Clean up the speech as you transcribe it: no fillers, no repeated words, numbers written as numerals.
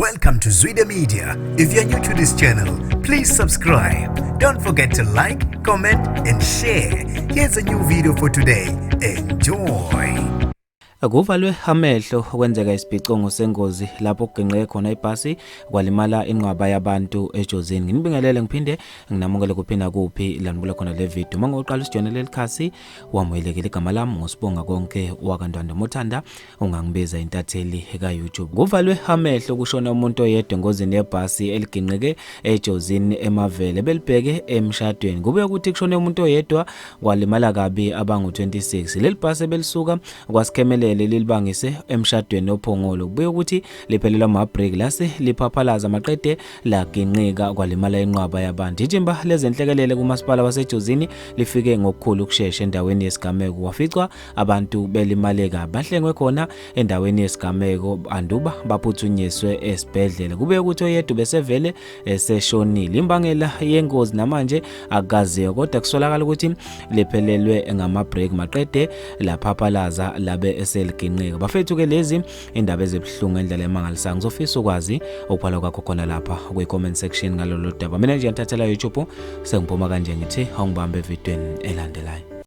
Welcome to Zwida Media. If you're new to this channel, please subscribe. Don't forget to like, comment, and share. Here's a new video for today. Enjoy. Kuvalwe amehlo kwenzeka isibhicongo sengozi lapho kugenqeke khona ibhasi kwalimala inqwaba yabantu ejozini. Nginibingelele ngiphinde nginamukele kuphinda kuphi lanibula khona le video. Mangoqala usijonele lekhasi wamuyelekile igama lami ngosibonga konke wakandwanda mothanda ungangibeza intatheli eka YouTube. Kuvalwe amehlo kushona umuntu oyedwa engozini yebhasi eliginqeke ejozini emavele belibheke emshadweni. Kube ukuthi kushone umuntu oyedwa kwalimala kabi abangu 26. Leli bhasi belisuka kwasikemele lilibangise emshadweni ophongolo kubuye ukuthi liphelelwa ama-brake lase liphaphalaza maqede laginqika kwalimala inqwaba yabantu. Ijimba lezenhlekelele kumasipala wasejozini lifike ngokukhulu ukushesha endaweni yesigameko kwaficwa abantu belimale kabi bahlengwe khona endaweni yesigameko anduba baphuthunyiswe esibhedlela. Kube ukuthi oyedwa besevele eseshonile. Imbangela yengozi namanje akaziwa kodwa kusolakala ukuthi liphelelwe ngama-brake maqede laphaphalaza labe liginqika. Bafethu ke lezi indaba ezibhlungu endlela emangalisayo. Ngizofisa ukwazi ukuphala kwakho khona lapha kwi-comment section ngalolu daba. Mina nje ngiyathathela YouTube sengiphuma kanje ngithi awungibambe evidweni elandelayo.